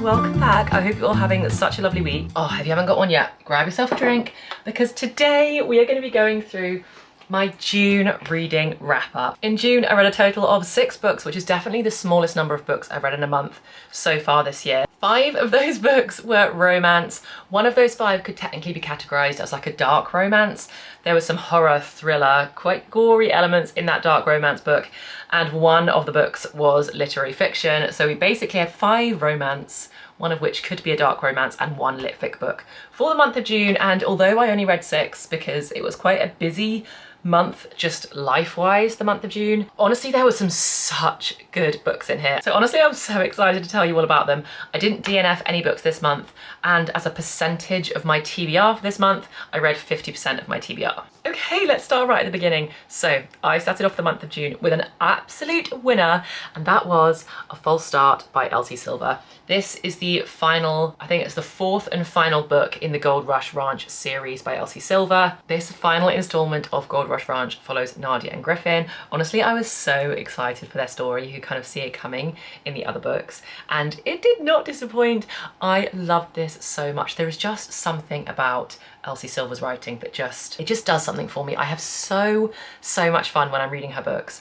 welcome back. I hope you're all having such a lovely week. Oh, if you haven't got one yet, grab yourself a drink because today we are going to be going through my June reading wrap up. In June, I read a total of 6 books, which is definitely the smallest number of books I've read in a month so far this year. 5 of those books were romance. One of those 5 could technically be categorized as like a dark romance. There was some horror, thriller, quite gory elements in that dark romance book. And one of the books was literary fiction. So we basically had 5 romance, one of which could be a dark romance, and 1 lit fic book for the month of June. And although I only read 6 because it was quite a busy month just life-wise, the month of June, honestly there were some such good books in here. So honestly I'm so excited to tell you all about them. I didn't DNF any books this month, and as a percentage of my TBR for this month, I read 50% of my TBR. Okay, let's start right at the beginning. So I started off the month of June with an absolute winner, and that was A False Start by Elsie Silver. This is the final, I think it's the 4th and final book in the Gold Rush Ranch series by Elsie Silver. This final installment of Gold Rush Ranch follows Nadia and Griffin. Honestly, I was so excited for their story. You could kind of see it coming in the other books, and it did not disappoint. I loved this so much. There is just something about Elsie Silver's writing that it just does something for me. I have so much fun when I'm reading her books.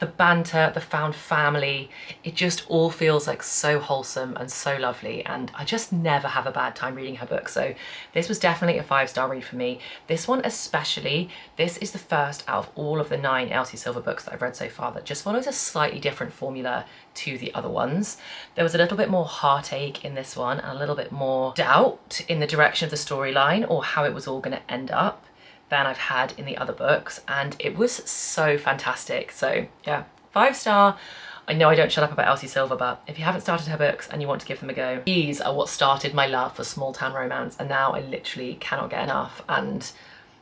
The banter, the found family, it just all feels like so wholesome and so lovely, and I just never have a bad time reading her books. So this was definitely a 5-star read for me. This one especially, this is the first out of all of the 9 Elsie Silver books that I've read so far that just follows a slightly different formula to the other ones. There was a little bit more heartache in this one and a little bit more doubt in the direction of the storyline or how it was all going to end up than I've had in the other books, and it was so fantastic. So yeah, 5-star. I know I don't shut up about Elsie Silver, but if you haven't started her books and you want to give them a go, these are what started my love for small town romance, and now I literally cannot get enough. And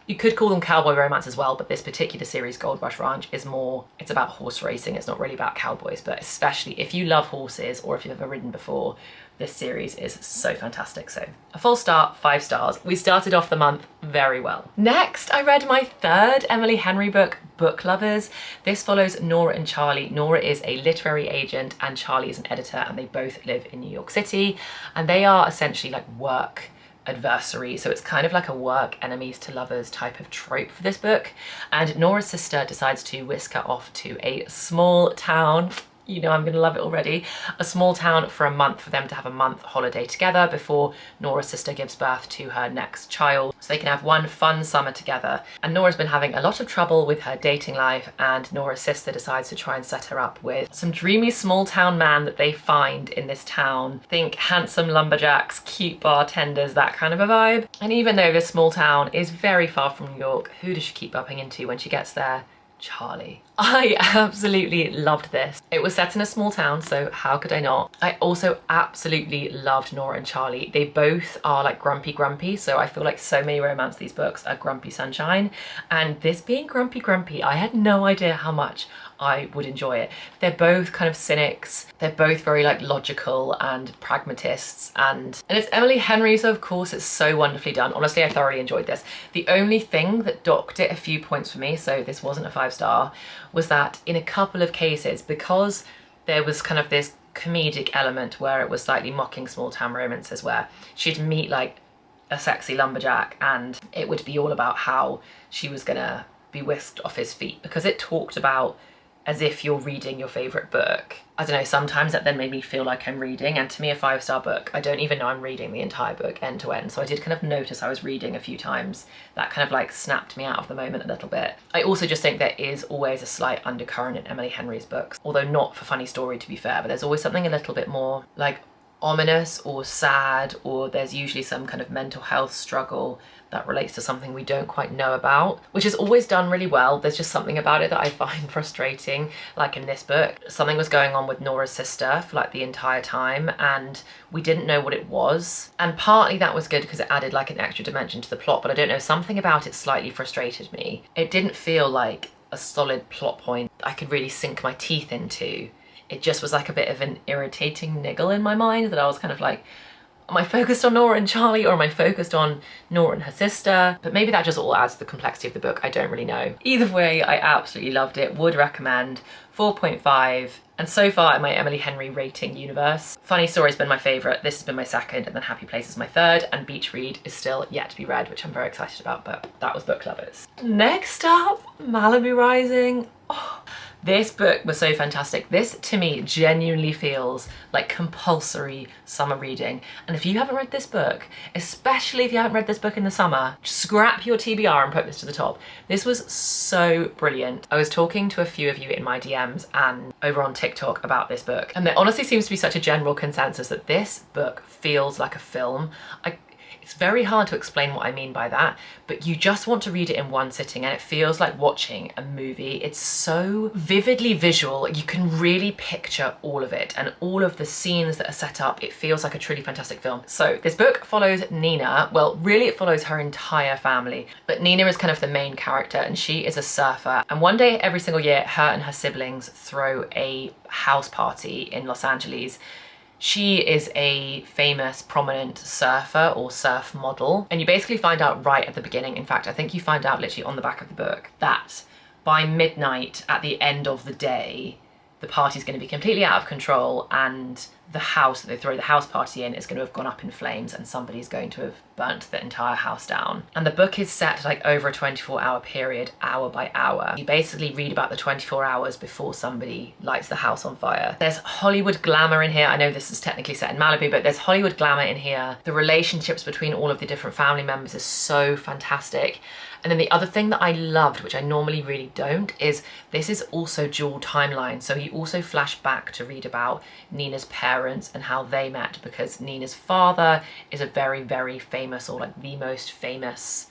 you could call them cowboy romance as well, but this particular series, Gold Rush Ranch, is more, it's about horse racing. It's not really about cowboys, but especially if you love horses or if you've ever ridden before, this series is so fantastic. So A False Start, 5 stars. We started off the month very well. Next, I read my 3rd Emily Henry book, Book Lovers. This follows Nora and Charlie. Nora is a literary agent and Charlie is an editor, and they both live in New York City, and they are essentially like work adversary. So it's kind of like a work enemies to lovers type of trope for this book. And Nora's sister decides to whisk her off to a small town. You know I'm gonna love it already. A small town for a month, for them to have a month holiday together before Nora's sister gives birth to her next child, so they can have one fun summer together. And Nora's been having a lot of trouble with her dating life, and Nora's sister decides to try and set her up with some dreamy small town man that they find in this town. Think handsome lumberjacks, cute bartenders, that kind of a vibe. And even though this small town is very far from New York, who does she keep bumping into when she gets there? Charlie. I absolutely loved this. It was set in a small town, so how could I not? I also absolutely loved Nora and Charlie. They both are like grumpy, so I feel like so many romance these books are grumpy sunshine, and this being grumpy, I had no idea how much I would enjoy it. They're both kind of cynics. They're both very like logical and pragmatists, and it's Emily Henry, so of course it's so wonderfully done. Honestly, I thoroughly enjoyed this. The only thing that docked it a few points for me, so this wasn't a 5-star, was that in a couple of cases, because there was kind of this comedic element where it was slightly mocking small town romances, where she'd meet like a sexy lumberjack and it would be all about how she was gonna be whisked off his feet, because it talked about as if you're reading your favorite book. I don't know, sometimes that then made me feel like I'm reading, and to me a 5-star book, I don't even know I'm reading the entire book end to end, so I did kind of notice I was reading a few times. That kind of like snapped me out of the moment a little bit. I also just think there is always a slight undercurrent in Emily Henry's books, although not for funny story to be fair, but there's always something a little bit more like ominous or sad, or there's usually some kind of mental health struggle that relates to something we don't quite know about, which is always done really well. There's just something about it that I find frustrating. Like in this book, something was going on with Nora's sister for like the entire time, and we didn't know what it was. And partly that was good because it added like an extra dimension to the plot, but I don't know, something about it slightly frustrated me. It didn't feel like a solid plot point I could really sink my teeth into. It just was like a bit of an irritating niggle in my mind that I was kind of like, Am I focused on Nora and Charlie, or am I focused on Nora and her sister? But maybe that just all adds to the complexity of the book, I don't really know. Either way, I absolutely loved it, would recommend. 4.5, and so far in my Emily Henry rating universe, Funny Story's been my favourite, this has been my second, and then Happy Place is my third, and Beach Read is still yet to be read, which I'm very excited about, but that was Book Lovers. Next up, Malibu Rising. Oh, this book was so fantastic. This, to me, genuinely feels like compulsory summer reading. And if you haven't read this book, especially if you haven't read this book in the summer, scrap your TBR and put this to the top. This was so brilliant. I was talking to a few of you in my DMs and over on TikTok about this book, and there honestly seems to be such a general consensus that this book feels like a film. It's very hard to explain what I mean by that, but you just want to read it in one sitting and it feels like watching a movie. It's so vividly visual, you can really picture all of it and all of the scenes that are set up. It feels like a truly fantastic film. So this book follows Nina. Well, really it follows her entire family, but Nina is kind of the main character and she is a surfer. And one day every single year, her and her siblings throw a house party in Los Angeles. She is a famous, prominent surfer or surf model. And you basically find out right at the beginning, in fact, I think you find out literally on the back of the book, that by midnight at the end of the day, the party's going to be completely out of control and the house that they throw the house party in is going to have gone up in flames and somebody's going to have burnt the entire house down. And the book is set like over a 24-hour period, hour by hour. You basically read about the 24 hours before somebody lights the house on fire. There's Hollywood glamour in here. I know this is technically set in Malibu, but there's Hollywood glamour in here. The relationships between all of the different family members is so fantastic. And then the other thing that I loved, which I normally really don't, is this is also dual timeline. So you also flash back to read about Nina's parents and how they met, because Nina's father is a very, very famous, or like the most famous,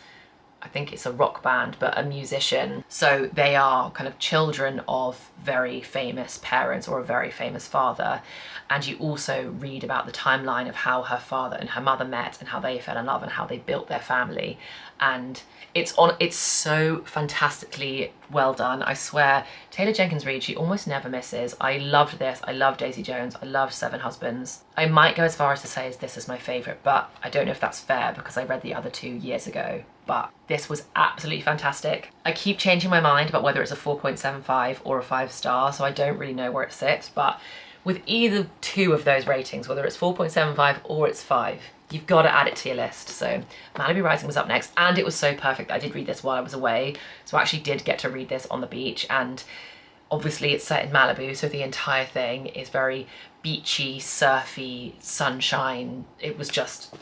I think it's a rock band, but a musician. So they are kind of children of very famous parents or a very famous father. And you also read about the timeline of how her father and her mother met and how they fell in love and how they built their family. And it's so fantastically well done. I swear, Taylor Jenkins Reid, she almost never misses. I loved this. I love Daisy Jones. I love Seven Husbands. I might go as far as to say this is my favourite, but I don't know if that's fair because I read the other two years ago. But this was absolutely fantastic. I keep changing my mind about whether it's a 4.75 or a 5-star, so I don't really know where it sits, but with either two of those ratings, whether it's 4.75 or it's 5, you've got to add it to your list. So Malibu Rising was up next, and it was so perfect that I did read this while I was away. So I actually did get to read this on the beach, and obviously it's set in Malibu, so the entire thing is very beachy, surfy, sunshine. It was just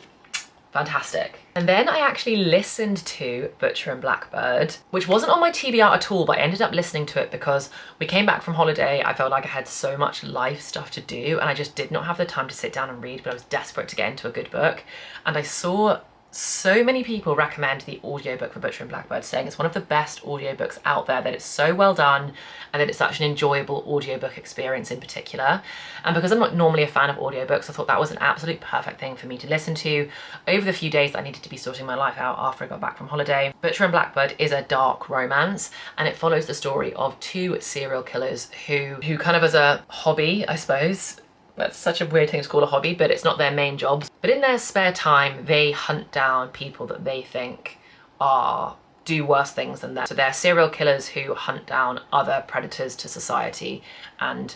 fantastic. And then I actually listened to Butcher and Blackbird, which wasn't on my TBR at all, but I ended up listening to it because we came back from holiday. I felt like I had so much life stuff to do and I just did not have the time to sit down and read, but I was desperate to get into a good book. And I saw so many people recommend the audiobook for Butcher and Blackbird, saying it's one of the best audiobooks out there, that it's so well done and that it's such an enjoyable audiobook experience in particular. And because I'm not normally a fan of audiobooks, I thought that was an absolute perfect thing for me to listen to over the few days that I needed to be sorting my life out after I got back from holiday. Butcher and Blackbird is a dark romance, and it follows the story of two serial killers who kind of as a hobby, I suppose, that's such a weird thing to call a hobby, but it's not their main jobs. But in their spare time, they hunt down people that they think do worse things than them. So they're serial killers who hunt down other predators to society and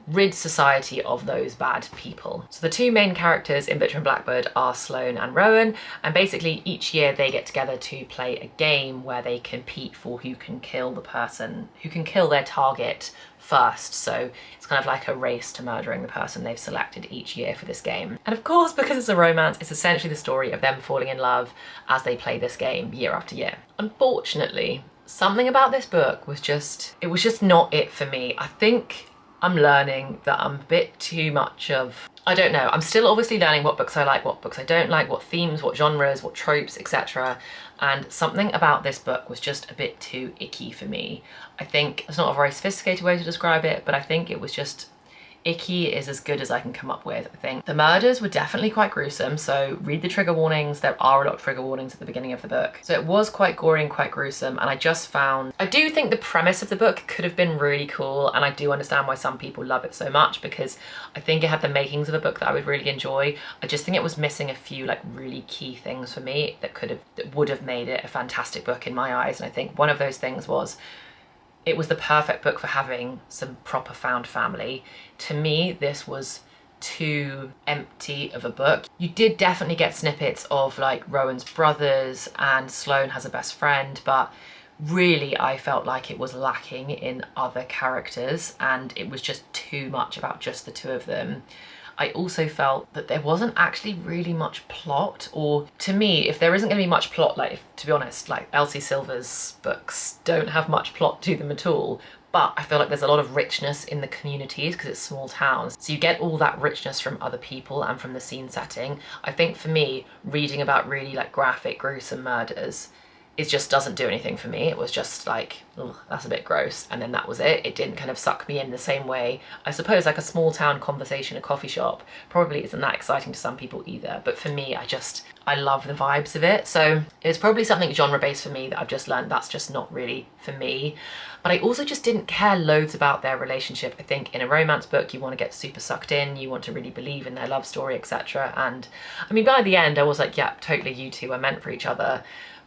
rid society of those bad people. So the two main characters in Butcher and Blackbird are Sloane and Rowan, and basically each year they get together to play a game where they compete for who can kill the person, who can kill their target first. So it's kind of like a race to murdering the person they've selected each year for this game. And of course, because it's a romance, it's essentially the story of them falling in love as they play this game year after year. Unfortunately, something about this book was just not it for me. I think I'm learning that I'm a bit too much of, I don't know, I'm still obviously learning what books I like, what books I don't like, what themes, what genres, what tropes, etc. And something about this book was just a bit too icky for me. I think it's not a very sophisticated way to describe it, but I think it was just, icky is as good as I can come up with, I think. The murders were definitely quite gruesome, so read the trigger warnings. There are a lot of trigger warnings at the beginning of the book. So it was quite gory and quite gruesome, and I do think the premise of the book could have been really cool, and I do understand why some people love it so much, because I think it had the makings of a book that I would really enjoy. I just think it was missing a few like really key things for me that would have made it a fantastic book in my eyes, and I think one of those things was it was the perfect book for having some proper found family. To me, this was too empty of a book. You did definitely get snippets of like Rowan's brothers and Sloane has a best friend, but really I felt like it was lacking in other characters and it was just too much about just the two of them. I also felt that there wasn't actually really much plot, or to me, if there isn't going to be much plot, like to be honest, like Elsie Silver's books don't have much plot to them at all, but I feel like there's a lot of richness in the communities because it's small towns. So you get all that richness from other people and from the scene setting. I think for me, reading about really like graphic, gruesome murders, it just doesn't do anything for me. It was just like, ugh, that's a bit gross. And then that was it. It didn't kind of suck me in the same way. I suppose like a small town conversation, a coffee shop, probably isn't that exciting to some people either. But for me, I love the vibes of it. So it's probably something genre based for me that I've just learned that's just not really for me. But I also just didn't care loads about their relationship. I think in a romance book, you want to get super sucked in, you want to really believe in their love story, etc. And I mean, by the end, I was like, yeah, totally, you two are meant for each other.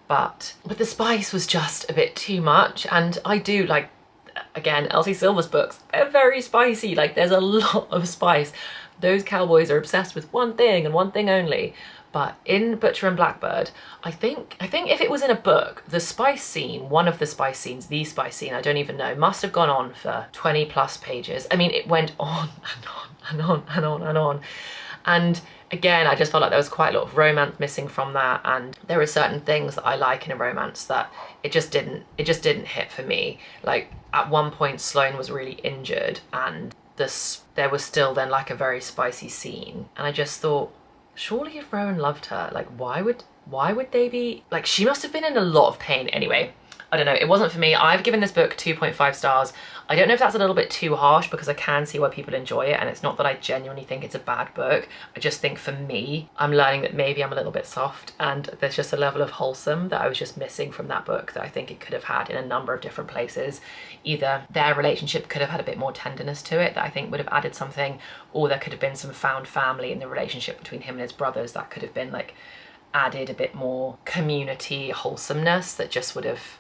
But the spice was just a bit too much, and I do like, again, Elsie Silver's books, they're very spicy, like there's a lot of spice. Those cowboys are obsessed with one thing and one thing only. But in Butcher and Blackbird, I think if it was in a book, the spice scene, one of the spice scenes, the spice scene, I don't even know, must have gone on for 20 plus pages. I mean, it went on and on and on and on and on. And again, I just felt like there was quite a lot of romance missing from that, and there are certain things that I like in a romance that it just didn't hit for me. Like at one point Sloane was really injured and there was still then like a very spicy scene, and I just thought, surely if Rowan loved her, like why would they be, like she must have been in a lot of pain. Anyway, I don't know, it wasn't for me. I've given this book 2.5 stars. I don't know if that's a little bit too harsh because I can see why people enjoy it, and it's not that I genuinely think it's a bad book. I just think for me, I'm learning that maybe I'm a little bit soft, and there's just a level of wholesome that I was just missing from that book that I think it could have had in a number of different places. Either their relationship could have had a bit more tenderness to it that I think would have added something, or there could have been some found family in the relationship between him and his brothers that could have been like added a bit more community wholesomeness that just would have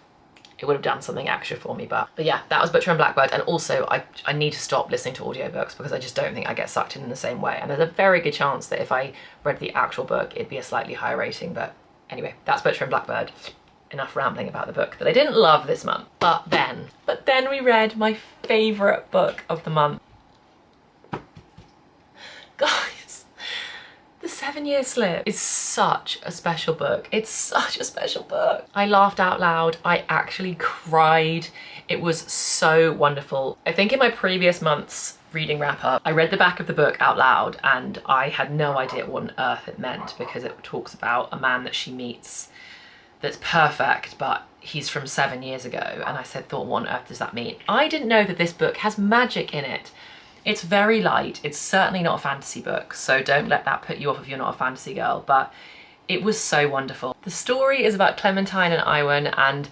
done something extra for me. But yeah, that was Butcher and Blackbird. And also I need to stop listening to audiobooks because I just don't think I get sucked in the same way, and there's a very good chance that if I read the actual book it'd be a slightly higher rating. But anyway, that's Butcher and Blackbird. Enough rambling about the book that I didn't love this month. But then we read my favourite book of the month. Guys, The Sevene Slip is such a special book. It's such a special book. I laughed out loud. I actually cried. It was so wonderful. I think in my previous month's reading wrap up, I read the back of the book out loud and I had no idea what on earth it meant, because it talks about a man that she meets that's perfect, but he's from 7 years ago. And I thought, what on earth does that mean? I didn't know that this book has magic in it. It's very light. It's certainly not a fantasy book, so don't let that put you off if you're not a fantasy girl, but it was so wonderful. The story is about Clementine and Iwan, and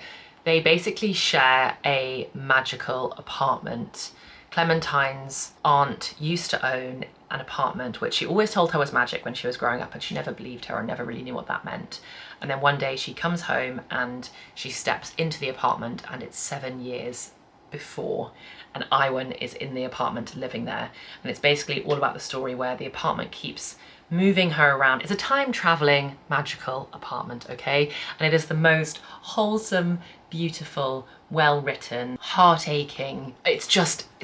they basically share a magical apartment. Clementine's aunt used to own an apartment which she always told her was magic when she was growing up, and she never believed her and never really knew what that meant. And then one day she comes home and she steps into the apartment and it's 7 years before, and Iwan is in the apartment living there, and it's basically all about the story where the apartment keeps moving her around. It's a time-traveling magical apartment, okay? And it is the most wholesome, beautiful, well-written, heart-aching. It's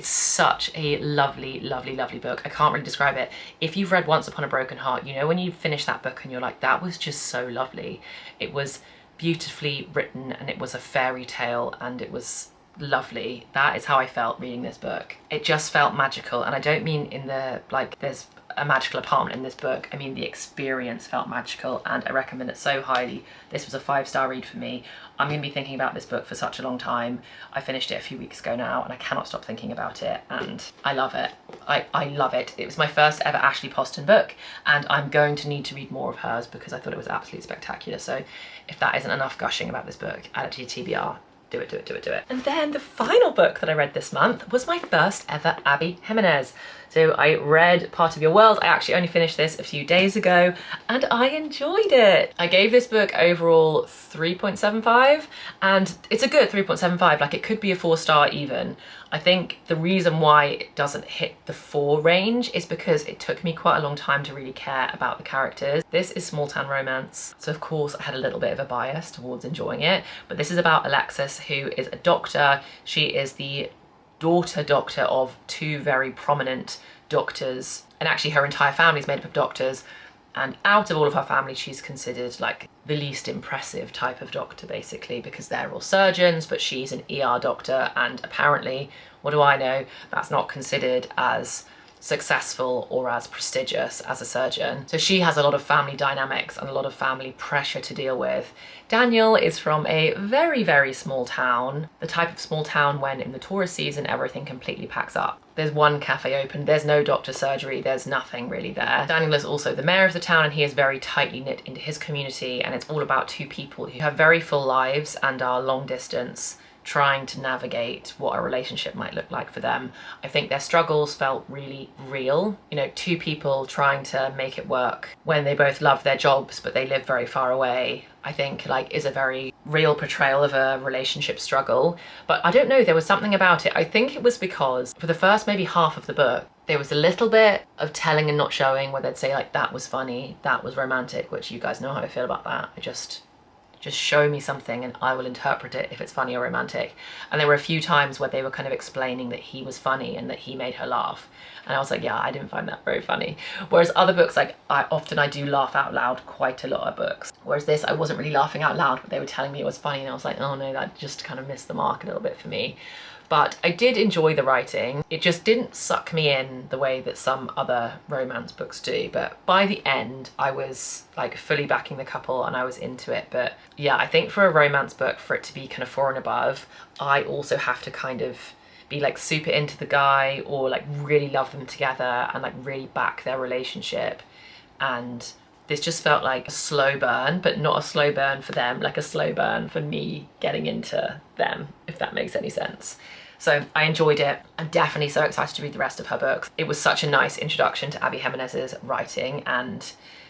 such a lovely, lovely, lovely book. I can't really describe it. If you've read Once Upon a Broken Heart, you know when you finish that book and you're like, that was just so lovely. It was beautifully written and it was a fairy tale and it was lovely. That is how I felt reading this book. It just felt magical, and I don't mean in the like there's a magical apartment in this book. I mean, the experience felt magical and I recommend it so highly. This was a 5-star read for me. I'm going to be thinking about this book for such a long time. I finished it a few weeks ago now and I cannot stop thinking about it and I love it. I love it. It was my first ever Ashley Poston book and I'm going to need to read more of hers because I thought it was absolutely spectacular. So if that isn't enough gushing about this book, add it to your TBR. Do it, do it, do it, do it. And then the final book that I read this month was my first ever Abby Jimenez. So I read Part of Your World. I actually only finished this a few days ago and I enjoyed it. I gave this book overall 3.75 and it's a good 3.75, like it could be a 4-star even. I think the reason why it doesn't hit the 4 range is because it took me quite a long time to really care about the characters. This is small town romance, so of course I had a little bit of a bias towards enjoying it, but this is about Alexis, who is a doctor. She is the daughter doctor of 2 very prominent doctors, and actually her entire family is made up of doctors, and out of all of her family she's considered like the least impressive type of doctor basically, because they're all surgeons, but she's an ER doctor and apparently, what do I know, that's not considered as successful or as prestigious as a surgeon. So she has a lot of family dynamics and a lot of family pressure to deal with. Daniel is from a very, very small town, the type of small town when in the tourist season everything completely packs up. There's one cafe open, there's no doctor surgery, there's nothing really there. Daniel is also the mayor of the town and he is very tightly knit into his community, and it's all about 2 people who have very full lives and are long distance, trying to navigate what a relationship might look like for them. I think their struggles felt really real. You know, 2 people trying to make it work when they both love their jobs but they live very far away, I think like is a very real portrayal of a relationship struggle. But I don't know, there was something about it. I think it was because for the first maybe half of the book, there was a little bit of telling and not showing where they'd say like, that was funny, that was romantic, which you guys know how I feel about that. Just show me something and I will interpret it if it's funny or romantic. And there were a few times where they were kind of explaining that he was funny and that he made her laugh. And I was like, yeah, I didn't find that very funny. Whereas other books, like I do laugh out loud quite a lot of books. Whereas this, I wasn't really laughing out loud, but they were telling me it was funny and I was like, oh no, that just kind of missed the mark a little bit for me. But I did enjoy the writing. It just didn't suck me in the way that some other romance books do. But by the end, I was like fully backing the couple and I was into it. But yeah, I think for a romance book, for it to be kind of 4 and above, I also have to kind of be like super into the guy or like really love them together and like really back their relationship. And this just felt like a slow burn, but not a slow burn for them, like a slow burn for me getting into them, if that makes any sense. So I enjoyed it. I'm definitely so excited to read the rest of her books. It was such a nice introduction to Abby Jimenez's writing, and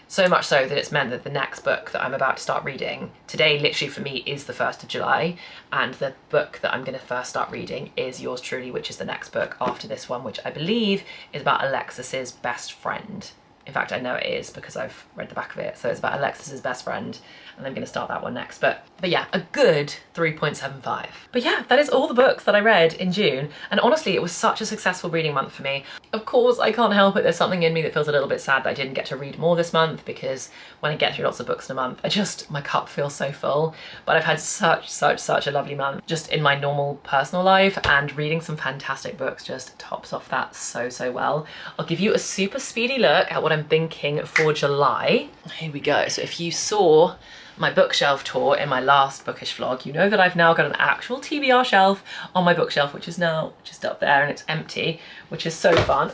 so much so that it's meant that the next book that I'm about to start reading, today literally for me is the 1st of July, and the book that I'm gonna first start reading is Yours Truly, which is the next book after this one, which I believe is about Alexis's best friend. In fact, I know it is because I've read the back of it. So it's about Alexis's best friend and I'm going to start that one next. But yeah, a good 3.75. But yeah, that is all the books that I read in June. And honestly, it was such a successful reading month for me. Of course, I can't help it. There's something in me that feels a little bit sad that I didn't get to read more this month, because when I get through lots of books in a month, my cup feels so full. But I've had such a lovely month just in my normal personal life, and reading some fantastic books just tops off that so well. I'll give you a super speedy look at what I'm thinking for July. Here we go. So if you saw my bookshelf tour in my last bookish vlog, you know that I've now got an actual TBR shelf on my bookshelf, which is now just up there and it's empty, which is so fun.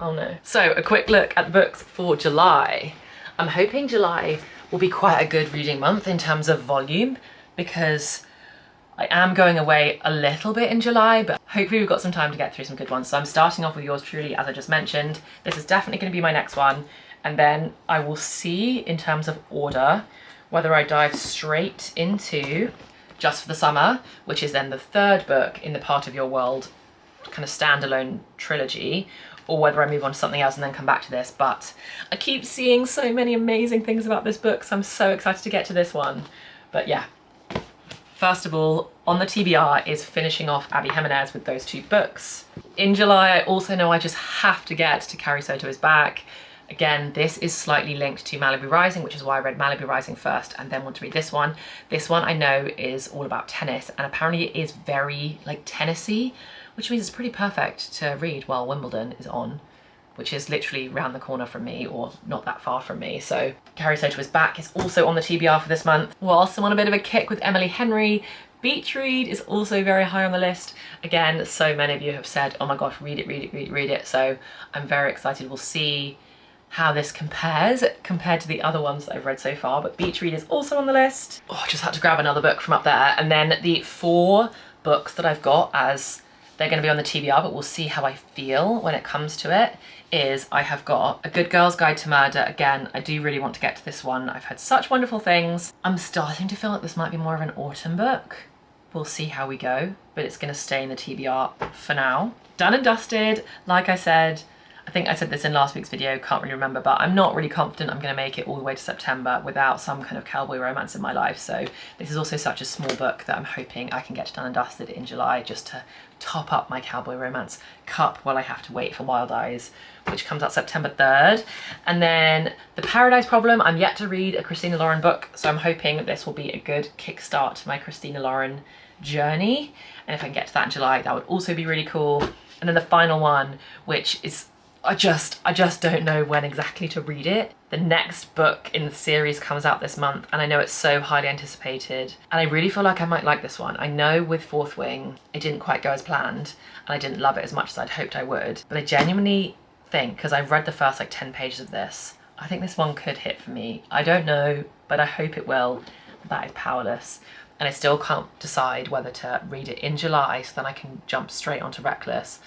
Oh no. So a quick look at the books for July. I'm hoping July will be quite a good reading month in terms of volume, because I am going away a little bit in July, but hopefully we've got some time to get through some good ones. So I'm starting off with Yours Truly, as I just mentioned. This is definitely going to be my next one. And then I will see in terms of order whether I dive straight into Just for the Summer, which is then the 3rd book in the Part of Your World kind of standalone trilogy, or whether I move on to something else and then come back to this. But I keep seeing so many amazing things about this book, so I'm so excited to get to this one. But yeah. First of all, on the TBR is finishing off Abby Jimenez with those 2 books. In July, I also know I just have to get to Carrie Soto Is Back. Again, this is slightly linked to Malibu Rising, which is why I read Malibu Rising first and then want to read this one. This one I know is all about tennis, and apparently it is very like tennis-y, which means it's pretty perfect to read while Wimbledon is on. which is literally round the corner from me, or not that far from me. So Carrie Soto is back. It's also on the TBR for this month. Whilst I'm on a bit of a kick with Emily Henry, Beach Read is also very high on the list. Again, so many of you have said, oh my gosh, read it, read it, read it, read it. So I'm very excited. We'll see how this compared to the other ones that I've read so far, but Beach Read is also on the list. Oh, I just had to grab another book from up there. And then the 4 books that I've got, as they're going to be on the TBR, but we'll see how I feel when it comes to it, is I have got A Good Girl's Guide to Murder. Again, I do really want to get to this one. I've heard such wonderful things. I'm starting to feel like this might be more of an autumn book. We'll see how we go, but it's going to stay in the TBR for now. Done and dusted, like I said. I think I said this in last week's video, can't really remember, but I'm not really confident I'm going to make it all the way to September without some kind of cowboy romance in my life. So this is also such a small book that I'm hoping I can get done and dusted in July, just to top up my cowboy romance cup while I have to wait for Wild Eyes, which comes out September 3rd. And then The Paradise Problem, I'm yet to read a Christina Lauren book, so I'm hoping this will be a good kickstart to my Christina Lauren journey. And if I can get to that in July, that would also be really cool. And then the final one, which is, I just don't know when exactly to read it. The next book in the series comes out this month, and I know it's so highly anticipated, and I really feel like I might like this one. I know with Fourth Wing, it didn't quite go as planned, and I didn't love it as much as I'd hoped I would, but I genuinely think, because I've read the first like 10 pages of this, I think this one could hit for me. I don't know, but I hope it will. That is powerless. And I still can't decide whether to read it in July so then I can jump straight onto Reckless,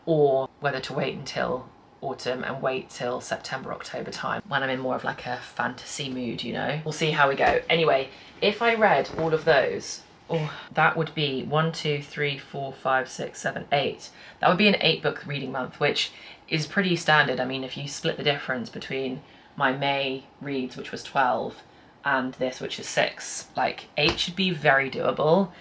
or whether to wait until autumn and wait till September, October time when I'm in more of like a fantasy mood, you know? We'll see how we go. Anyway, if I read all of those, oh, that would be 1, 2, 3, 4, 5, 6, 7, 8. That would be an 8-book reading month, which is pretty standard. I mean, if you split the difference between my May reads, which was 12, and this, which is 6, like 8 should be very doable.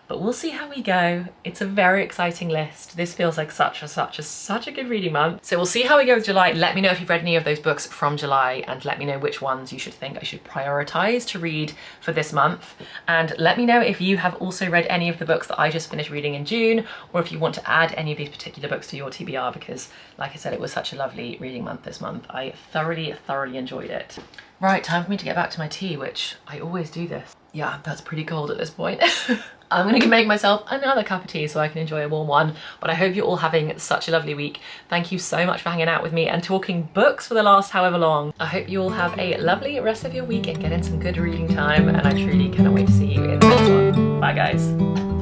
But we'll see how we go. It's a very exciting list. This feels like such a good reading month. So we'll see how we go with July. Let me know if you've read any of those books from July, and let me know which ones you should think I should prioritize to read for this month. And let me know if you have also read any of the books that I just finished reading in June, or if you want to add any of these particular books to your TBR, because like I said, it was such a lovely reading month this month. I thoroughly enjoyed it. Right, time for me to get back to my tea, which I always do this. Yeah, that's pretty cold at this point. I'm gonna make myself another cup of tea so I can enjoy a warm one. But I hope you're all having such a lovely week. Thank you so much for hanging out with me and talking books for the last however long. I hope you all have a lovely rest of your week and get in some good reading time. And I truly cannot wait to see you in the next one. Bye guys.